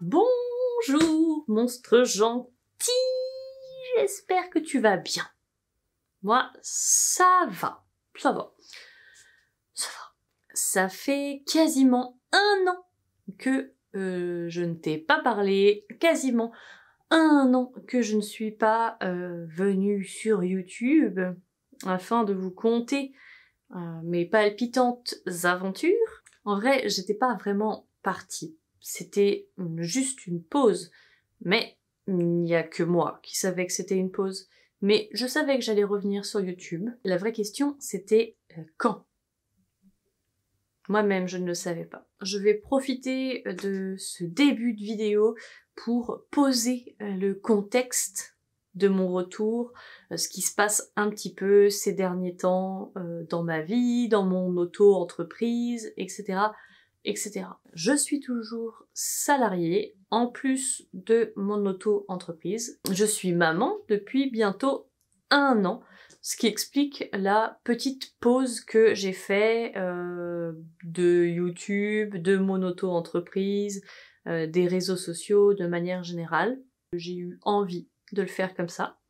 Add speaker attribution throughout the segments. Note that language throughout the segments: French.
Speaker 1: Bonjour, monstre gentil, j'espère que tu vas bien. Moi, ça va. Ça fait quasiment un an que je ne t'ai pas parlé, quasiment un an que je ne suis pas venue sur YouTube afin de vous conter mes palpitantes aventures. En vrai, j'étais pas vraiment partie. C'était juste une pause. Mais il n'y a que moi qui savais que c'était une pause. Mais je savais que j'allais revenir sur YouTube. La vraie question, c'était quand ? Moi-même, je ne le savais pas. Je vais profiter de ce début de vidéo pour poser le contexte de mon retour, ce qui se passe un petit peu ces derniers temps dans ma vie, dans mon auto-entreprise, etc., etc. Je suis toujours salariée, en plus de mon auto-entreprise. Je suis maman depuis bientôt un an, ce qui explique la petite pause que j'ai fait de YouTube, de mon auto-entreprise, des réseaux sociaux de manière générale. J'ai eu envie de le faire comme ça.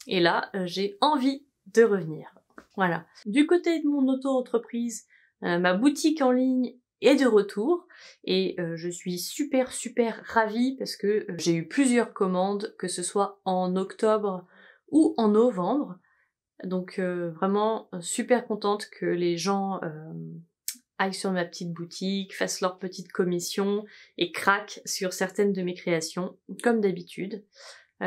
Speaker 1: Et là, j'ai envie de revenir. Voilà. Du côté de mon auto-entreprise, ma boutique en ligne est de retour et je suis super ravie parce que j'ai eu plusieurs commandes, que ce soit en octobre ou en novembre. Donc vraiment super contente que les gens aillent sur ma petite boutique, fassent leur petite commission et craquent sur certaines de mes créations, comme d'habitude.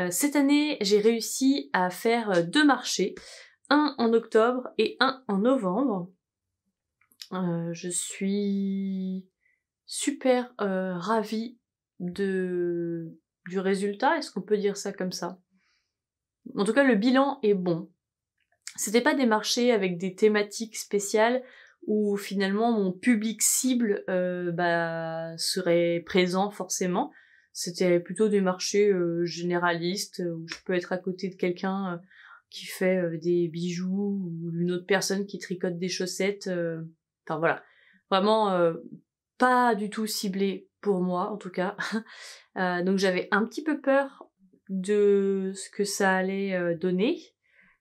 Speaker 1: Cette année, j'ai réussi à faire 2 marchés, un en octobre et un en novembre. Je suis super ravie du résultat, est-ce qu'on peut dire ça comme ça? En tout cas, le bilan est bon. C'était pas des marchés avec des thématiques spéciales où finalement mon public cible serait présent forcément. C'était plutôt des marchés généralistes où je peux être à côté de quelqu'un qui fait des bijoux ou une autre personne qui tricote des chaussettes. Enfin voilà, vraiment pas du tout ciblé pour moi en tout cas. Donc j'avais un petit peu peur de ce que ça allait donner.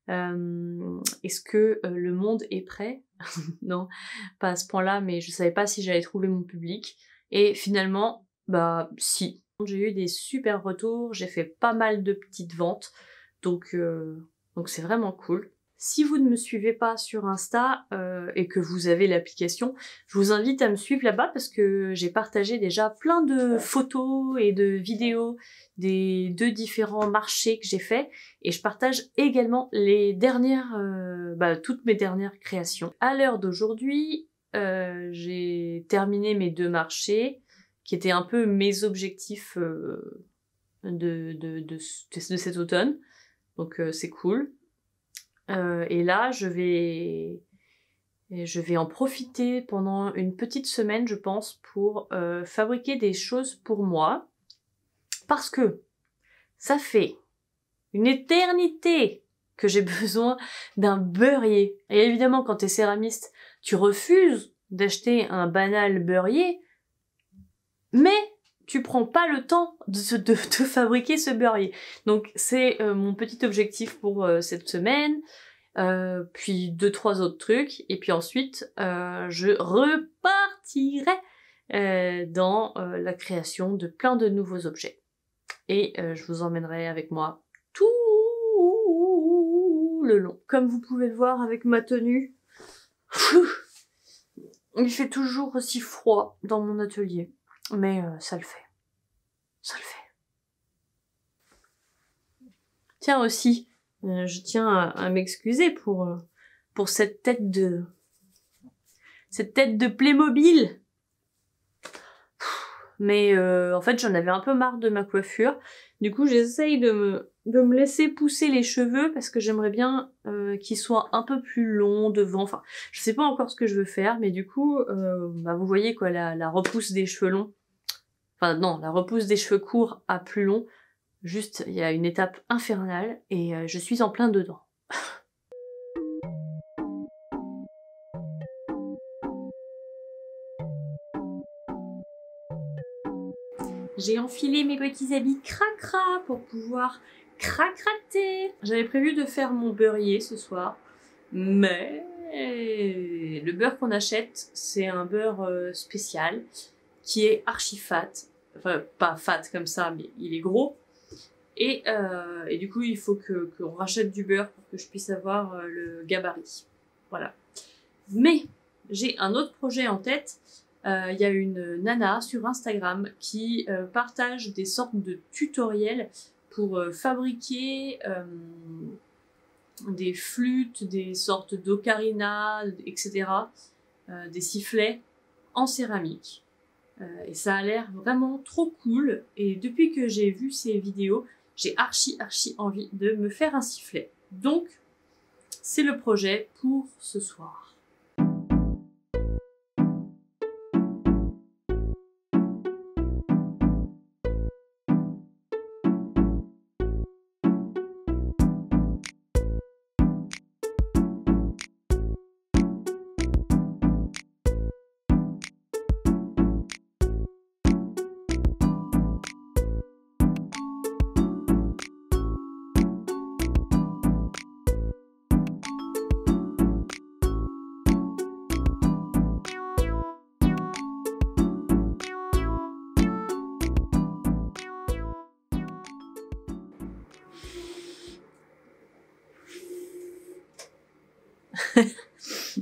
Speaker 1: Est-ce que le monde est prêt? Non, pas à ce point-là, mais je savais pas si j'allais trouver mon public. Et finalement, bah si. J'ai eu des super retours, j'ai fait pas mal de petites ventes, donc c'est vraiment cool. Si vous ne me suivez pas sur Insta et que vous avez l'application, je vous invite à me suivre là-bas parce que j'ai partagé déjà plein de photos et de vidéos des 2 différents marchés que j'ai faits et je partage également les dernières, toutes mes dernières créations. À l'heure d'aujourd'hui, j'ai terminé mes 2 marchés qui étaient un peu mes objectifs de cet automne, donc c'est cool. Et là, je vais en profiter pendant une petite semaine, je pense, pour fabriquer des choses pour moi. Parce que ça fait une éternité que j'ai besoin d'un beurrier. Et évidemment, quand t'es céramiste, tu refuses d'acheter un banal beurrier, mais tu prends pas le temps de fabriquer ce beurrier. Donc c'est mon petit objectif pour cette semaine, puis 2-3 autres trucs, et puis ensuite je repartirai dans la création de plein de nouveaux objets. Et je vous emmènerai avec moi tout le long. Comme vous pouvez le voir avec ma tenue, il fait toujours aussi froid dans mon atelier. Mais ça le fait. Ça le fait. Tiens aussi, Je tiens à m'excuser pour cette tête de Playmobil. Mais en fait, j'en avais un peu marre de ma coiffure. Du coup, j'essaye de me laisser pousser les cheveux parce que j'aimerais bien qu'ils soient un peu plus longs devant. Enfin, je sais pas encore ce que je veux faire, mais du coup, bah, vous voyez quoi, la repousse des cheveux longs. Enfin non, la repousse des cheveux courts à plus long. Juste, il y a une étape infernale et je suis en plein dedans. J'ai enfilé mes petits habits cracra pour pouvoir cracrater. J'avais prévu de faire mon beurrier ce soir, mais le beurre qu'on achète, c'est un beurre spécial qui est archi fat. Enfin, pas fat comme ça, mais il est gros. Et du coup, il faut qu'on rachète du beurre pour que je puisse avoir le gabarit. Voilà. Mais j'ai un autre projet en tête. Il y a une nana sur Instagram qui partage des sortes de tutoriels pour fabriquer des flûtes, des sortes d'ocarina, etc. Des sifflets en céramique. Et ça a l'air vraiment trop cool. Et depuis que j'ai vu ces vidéos, j'ai archi envie de me faire un sifflet. Donc, c'est le projet pour ce soir.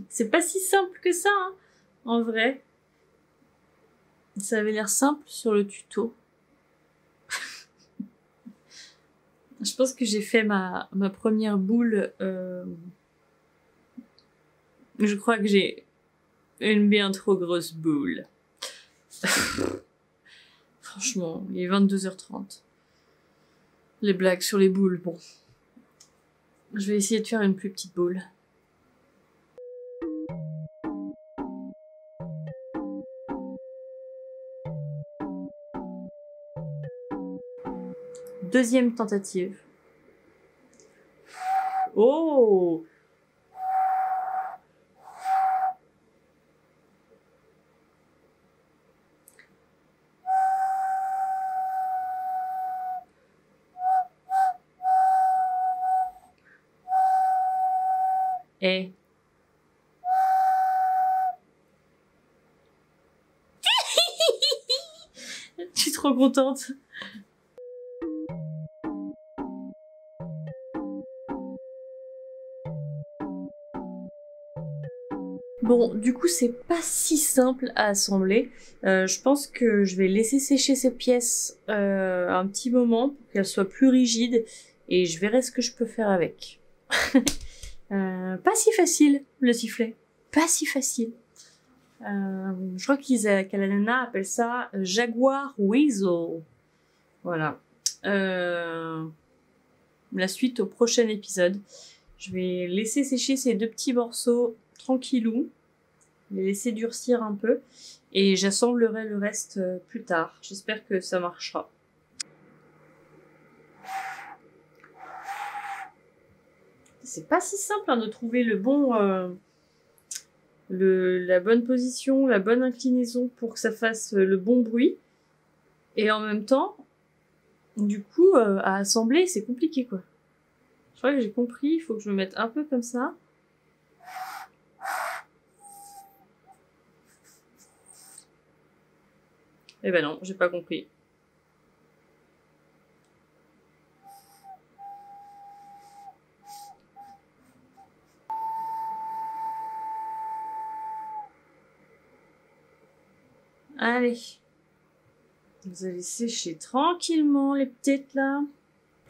Speaker 1: C'est pas si simple que ça, hein, en vrai. Ça avait l'air simple sur le tuto. Je pense que j'ai fait ma première boule. Je crois que j'ai une bien trop grosse boule. Franchement, il est 22h30. Les blagues sur les boules, bon. Je vais essayer de faire une plus petite boule. Deuxième tentative. Oh! Eh. Je suis trop contente. Bon, du coup, c'est pas si simple à assembler. Je pense que je vais laisser sécher ces pièces un petit moment pour qu'elles soient plus rigides et je verrai ce que je peux faire avec. Pas si facile, le sifflet. Pas si facile. Je crois que la nana appelle ça Jaguar Weasel. Voilà. La suite au prochain épisode. Je vais laisser sécher ces deux petits morceaux tranquillou, les laisser durcir un peu et j'assemblerai le reste plus tard. J'espère que ça marchera. C'est pas si simple hein, de trouver le bon, la bonne position, la bonne inclinaison pour que ça fasse le bon bruit. Et en même temps, du coup, à assembler, c'est compliqué quoi. Je crois que j'ai compris, il faut que je me mette un peu comme ça. Eh ben non, j'ai pas compris. Allez. Vous allez sécher tranquillement les petites là.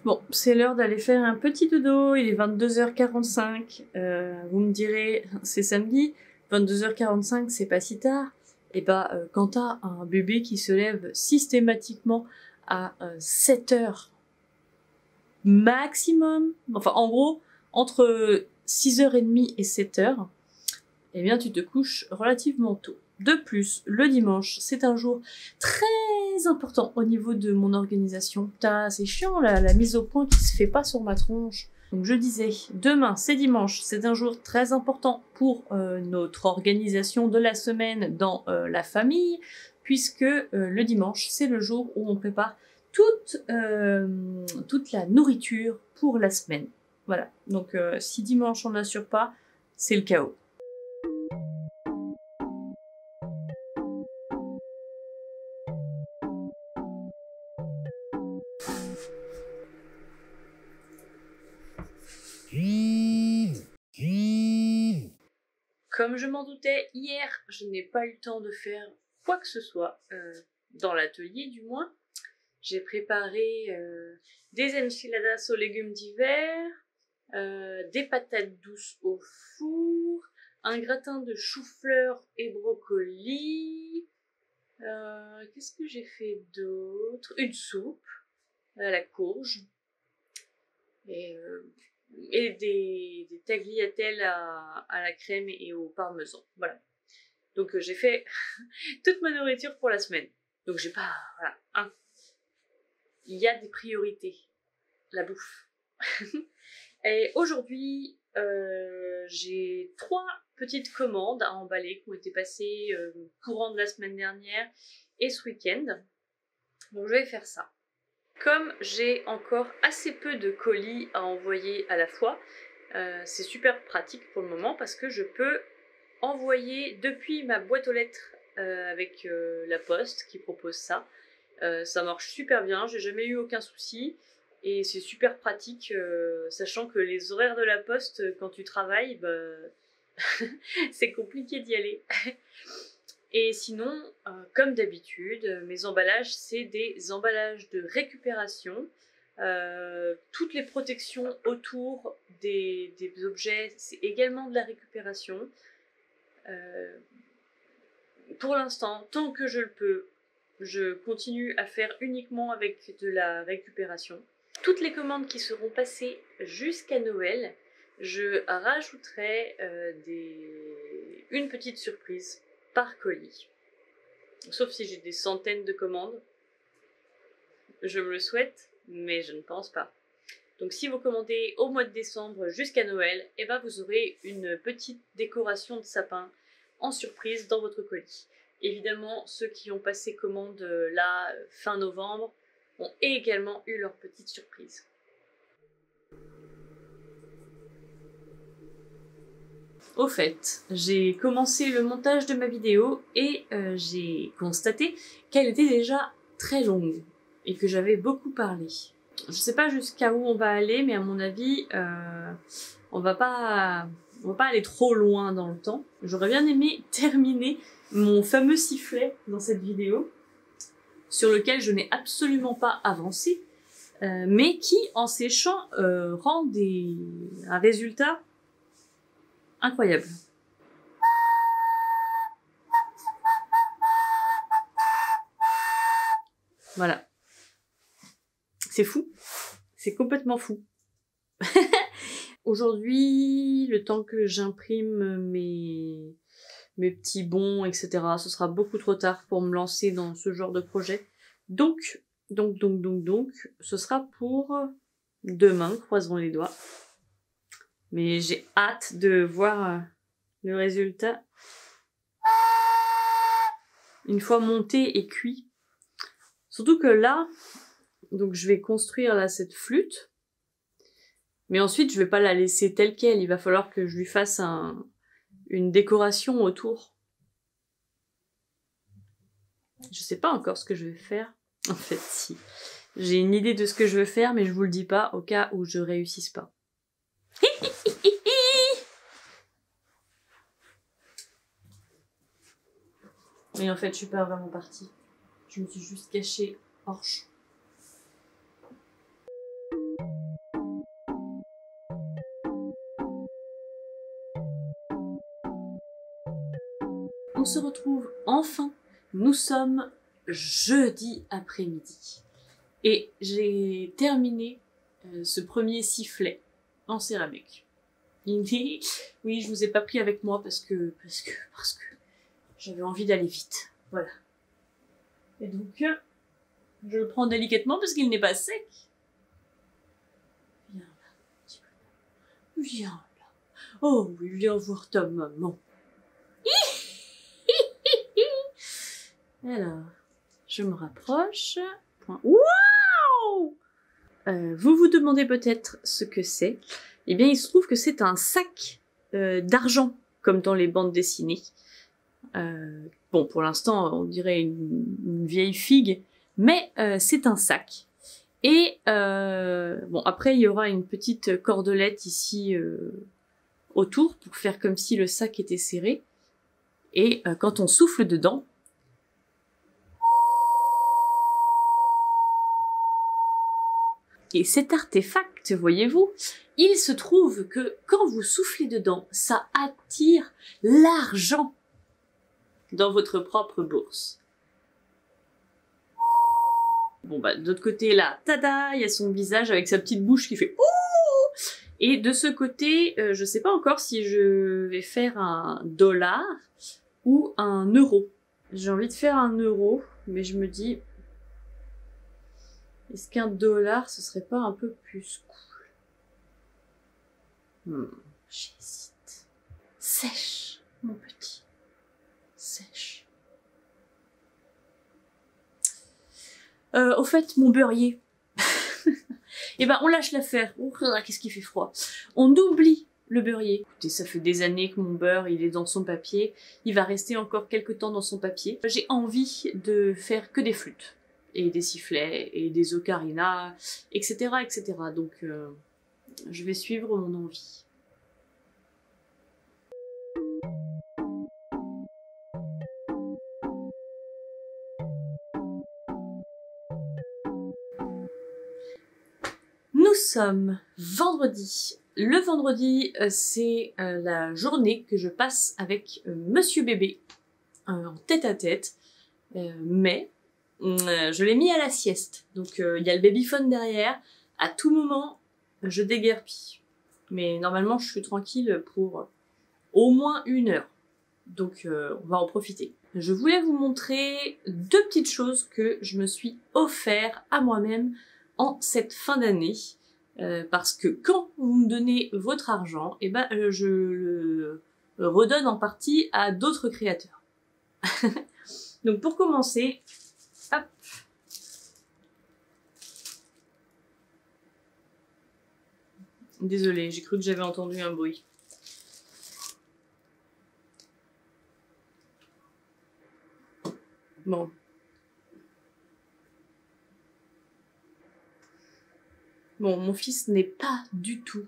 Speaker 1: Bon, c'est l'heure d'aller faire un petit dodo, il est 22h45, vous me direz, c'est samedi, 22h45 c'est pas si tard. Et bah, quand t'as un bébé qui se lève systématiquement à 7h maximum, enfin en gros, entre 6h30 et 7h, eh bien tu te couches relativement tôt. De plus, le dimanche, c'est un jour très important au niveau de mon organisation. Putain, c'est chiant la mise au point qui se fait pas sur ma tronche. Donc je disais, demain c'est dimanche, c'est un jour très important pour notre organisation de la semaine dans la famille, puisque le dimanche c'est le jour où on prépare toute la nourriture pour la semaine. Voilà, donc si dimanche on n'assure pas, c'est le chaos. Comme je m'en doutais, hier, je n'ai pas eu le temps de faire quoi que ce soit, dans l'atelier du moins. J'ai préparé des enchiladas aux légumes d'hiver, des patates douces au four, un gratin de chou-fleur et brocoli. Qu'est-ce que j'ai fait d'autre? Une soupe à la courge. Et des tagliatelles à la crème et au parmesan. Voilà. Donc j'ai fait toute ma nourriture pour la semaine. Donc j'ai pas... Voilà. Hein. Il y a des priorités. La bouffe. Et aujourd'hui, j'ai 3 petites commandes à emballer qui ont été passées courant de la semaine dernière et ce week-end. Donc je vais faire ça. Comme j'ai encore assez peu de colis à envoyer à la fois, c'est super pratique pour le moment parce que je peux envoyer depuis ma boîte aux lettres avec la poste qui propose ça. Ça marche super bien, j'ai jamais eu aucun souci et c'est super pratique, sachant que les horaires de la poste quand tu travailles, bah, c'est compliqué d'y aller. Et sinon, comme d'habitude, mes emballages, c'est des emballages de récupération. Toutes les protections autour des objets, c'est également de la récupération. Pour l'instant, tant que je le peux, je continue à faire uniquement avec de la récupération. Toutes les commandes qui seront passées jusqu'à Noël, je rajouterai une petite surprise par colis. Sauf si j'ai des centaines de commandes. Je me le souhaite, mais je ne pense pas. Donc si vous commandez au mois de décembre jusqu'à Noël, eh ben vous aurez une petite décoration de sapin en surprise dans votre colis. Évidemment, ceux qui ont passé commande là, fin novembre, ont également eu leur petite surprise. Au fait, j'ai commencé le montage de ma vidéo et j'ai constaté qu'elle était déjà très longue et que j'avais beaucoup parlé. Je sais pas jusqu'à où on va aller, mais à mon avis, on va pas aller trop loin dans le temps. J'aurais bien aimé terminer mon fameux sifflet dans cette vidéo, sur lequel je n'ai absolument pas avancé, mais qui, en séchant, rend un résultat incroyable. Voilà. C'est fou. C'est complètement fou. Aujourd'hui, le temps que j'imprime mes petits bons, etc., ce sera beaucoup trop tard pour me lancer dans ce genre de projet. Donc, ce sera pour demain, croisons les doigts. Mais j'ai hâte de voir le résultat une fois monté et cuit. Surtout que là, donc je vais construire là cette flûte, mais ensuite je vais pas la laisser telle quelle, il va falloir que je lui fasse une décoration autour. Je sais pas encore ce que je vais faire. En fait, si. J'ai une idée de ce que je veux faire, mais je vous le dis pas au cas où je réussisse pas. Mais en fait, je suis pas vraiment partie. Je me suis juste cachée hors champ. on se retrouve enfin. Nous sommes jeudi après-midi. Et j'ai terminé ce premier sifflet en céramique. Oui, je vous ai pas pris avec moi parce que j'avais envie d'aller vite. Voilà. Et donc, je le prends délicatement parce qu'il n'est pas sec. Viens là, petit bonhomme. Viens là. Oh oui, viens voir ta maman. Alors, je me rapproche. Waouh! Vous vous demandez peut-être ce que c'est. Eh bien, il se trouve que c'est un sac d'argent, comme dans les bandes dessinées. Bon, pour l'instant, on dirait une vieille figue, mais c'est un sac. Et bon, après, il y aura une petite cordelette ici autour pour faire comme si le sac était serré. Et quand on souffle dedans, et cet artefact, voyez-vous, il se trouve que quand vous soufflez dedans, ça attire l'argent dans votre propre bourse. Bon bah, de l'autre côté là, tada, il y a son visage avec sa petite bouche qui fait ouh. Et de ce côté, je sais pas encore si je vais faire un dollar ou un euro. J'ai envie de faire un euro, mais je me dis, est-ce qu'un dollar, ce serait pas un peu plus cool? J'hésite. Sèche, mon petit. Sèche. Au fait, mon beurrier. Eh ben, on lâche l'affaire. Oh, qu'est-ce qui fait froid. On oublie le beurrier. Écoutez, ça fait des années que mon beurre, il est dans son papier. Il va rester encore quelques temps dans son papier. J'ai envie de faire que des flûtes. Et des sifflets, et des ocarinas, etc., etc. Donc, je vais suivre mon envie. Nous sommes vendredi. Le vendredi, c'est la journée que je passe avec Monsieur Bébé, en tête-à-tête, mais je l'ai mis à la sieste. Donc il y a le babyphone derrière. À tout moment, je déguerpis. Mais normalement, je suis tranquille pour au moins 1 heure. Donc on va en profiter. Je voulais vous montrer 2 petites choses que je me suis offert à moi-même en cette fin d'année. Parce que quand vous me donnez votre argent, eh ben, je le redonne en partie à d'autres créateurs. Donc pour commencer, hop. Désolée, j'ai cru que j'avais entendu un bruit. Bon. Bon, mon fils n'est pas du tout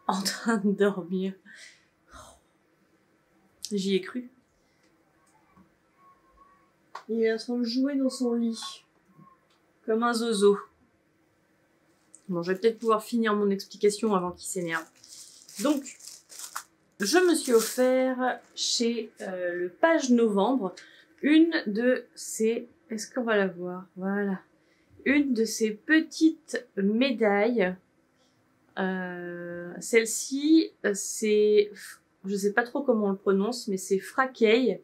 Speaker 1: en train de dormir. J'y ai cru. Il est en train de jouer dans son lit. Comme un zozo. Bon, je vais peut-être pouvoir finir mon explication avant qu'il s'énerve. Donc, je me suis offert chez le Page Novembre une de ces... Est-ce qu'on va la voir? Voilà. Une de ces petites médailles. Celle-ci, c'est... Je sais pas trop comment on le prononce, mais c'est Frakeil.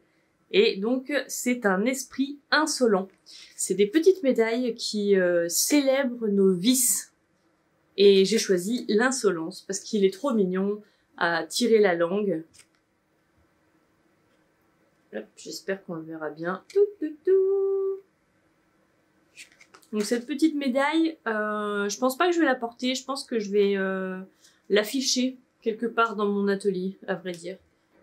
Speaker 1: Et donc, c'est un esprit insolent. C'est des petites médailles qui célèbrent nos vices. Et j'ai choisi l'insolence parce qu'il est trop mignon à tirer la langue. J'espère qu'on le verra bien. Donc cette petite médaille, je pense pas que je vais la porter. Je pense que je vais l'afficher quelque part dans mon atelier, à vrai dire.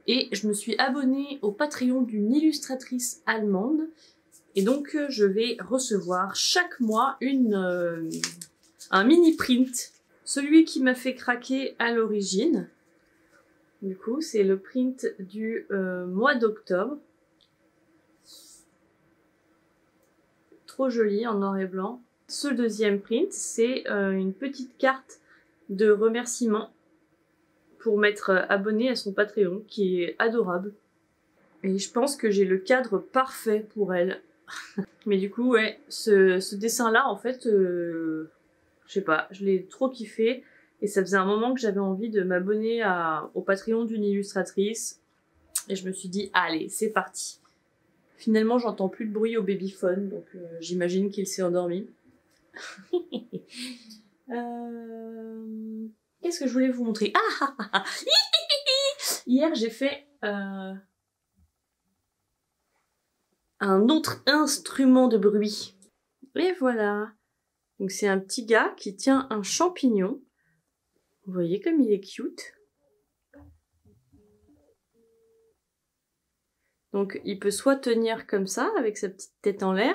Speaker 1: Et je me suis abonnée au Patreon d'une illustratrice allemande. Et donc je vais recevoir chaque mois un mini print. Celui qui m'a fait craquer à l'origine. Du coup, c'est le print du mois d'octobre. Trop joli en noir et blanc. Ce deuxième print, c'est une petite carte de remerciement pour m'être abonné à son Patreon, qui est adorable. Et je pense que j'ai le cadre parfait pour elle. Mais du coup, ouais, ce dessin-là, en fait, je sais pas, je l'ai trop kiffé. Et ça faisait un moment que j'avais envie de m'abonner au Patreon d'une illustratrice. Et je me suis dit, allez, c'est parti. Finalement, j'entends plus de bruit au babyphone, donc j'imagine qu'il s'est endormi. Qu'est-ce que je voulais vous montrer? Hier, j'ai fait un autre instrument de bruit. Et voilà. Donc c'est un petit gars qui tient un champignon. Vous voyez comme il est cute. Donc il peut soit tenir comme ça, avec sa petite tête en l'air,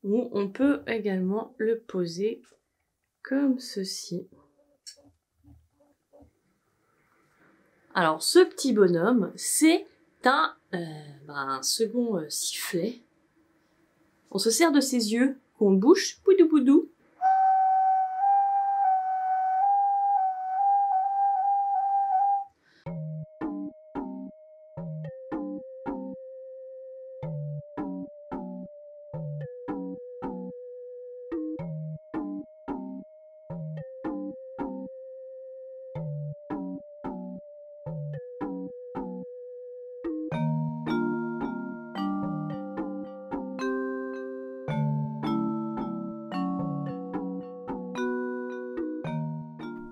Speaker 1: ou on peut également le poser comme ceci. Alors ce petit bonhomme, c'est un second sifflet. On se sert de ses yeux qu'on bouche, poudou poudou.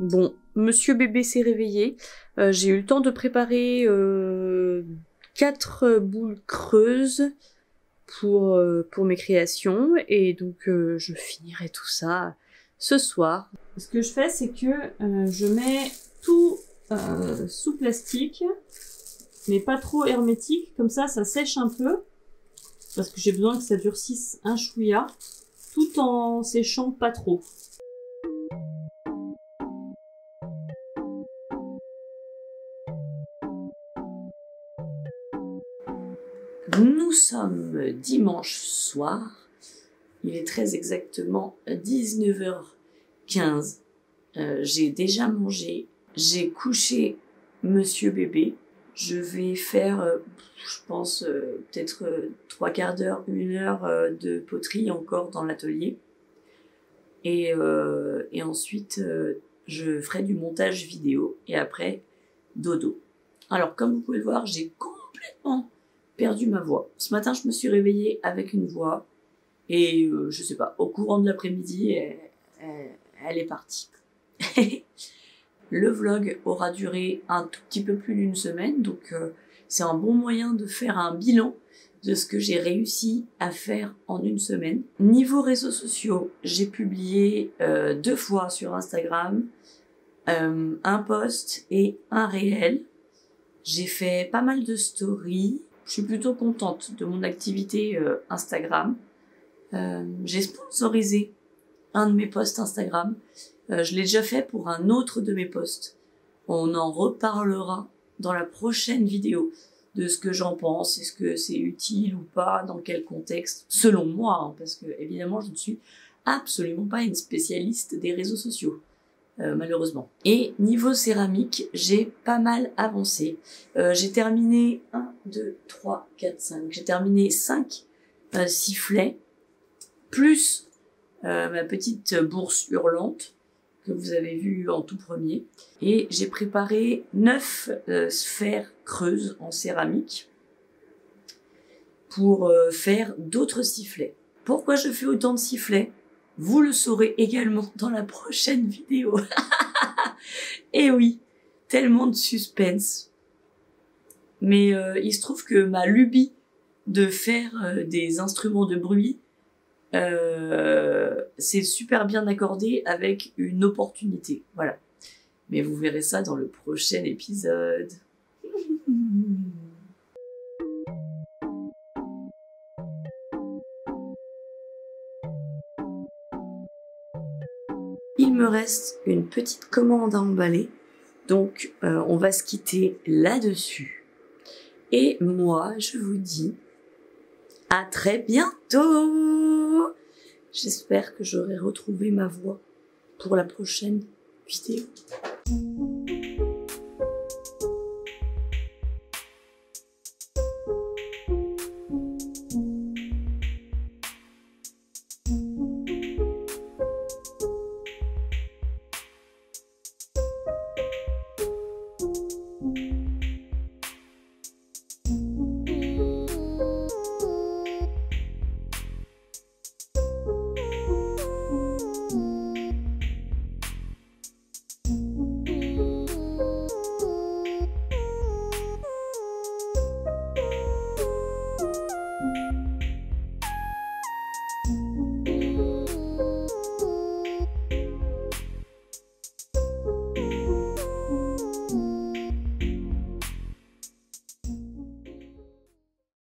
Speaker 1: Bon, monsieur bébé s'est réveillé. J'ai eu le temps de préparer 4 boules creuses pour mes créations. Et donc, je finirai tout ça ce soir. Ce que je fais, c'est que je mets tout sous plastique, mais pas trop hermétique. Comme ça sèche un peu. Parce que j'ai besoin que ça durcisse un chouïa, tout en séchant pas trop. Nous sommes dimanche soir, il est très exactement 19h15. J'ai déjà mangé, j'ai couché monsieur bébé. Je vais faire, je pense, peut-être 3/4 d'heure, 1 heure de poterie encore dans l'atelier. Et ensuite, je ferai du montage vidéo et après, dodo. Alors, comme vous pouvez le voir, j'ai complètement perdu ma voix. Ce matin, je me suis réveillée avec une voix et je sais pas, au courant de l'après-midi, elle est partie. Le vlog aura duré un tout petit peu plus d'1 semaine, donc c'est un bon moyen de faire un bilan de ce que j'ai réussi à faire en 1 semaine. Niveau réseaux sociaux, j'ai publié 2 fois sur Instagram, un post et un réel. J'ai fait pas mal de stories. Je suis plutôt contente de mon activité Instagram. J'ai sponsorisé un de mes posts Instagram. Je l'ai déjà fait pour un autre de mes posts. On en reparlera dans la prochaine vidéo de ce que j'en pense, est-ce que c'est utile ou pas, dans quel contexte, selon moi, hein, parce que évidemment je ne suis absolument pas une spécialiste des réseaux sociaux. Malheureusement. Et niveau céramique, j'ai pas mal avancé. J'ai terminé 1, 2, 3, 4, 5. J'ai terminé 5 sifflets, plus ma petite bourse hurlante que vous avez vue en tout premier. Et j'ai préparé 9 sphères creuses en céramique pour faire d'autres sifflets. Pourquoi je fais autant de sifflets ? Vous le saurez également dans la prochaine vidéo. Et oui, tellement de suspense. Mais il se trouve que ma lubie de faire des instruments de bruit, c'est super bien accordé avec une opportunité. Voilà. Mais vous verrez ça dans le prochain épisode. Il me reste une petite commande à emballer, donc on va se quitter là-dessus. Et moi, je vous dis à très bientôt. J'espère que j'aurai retrouvé ma voix pour la prochaine vidéo.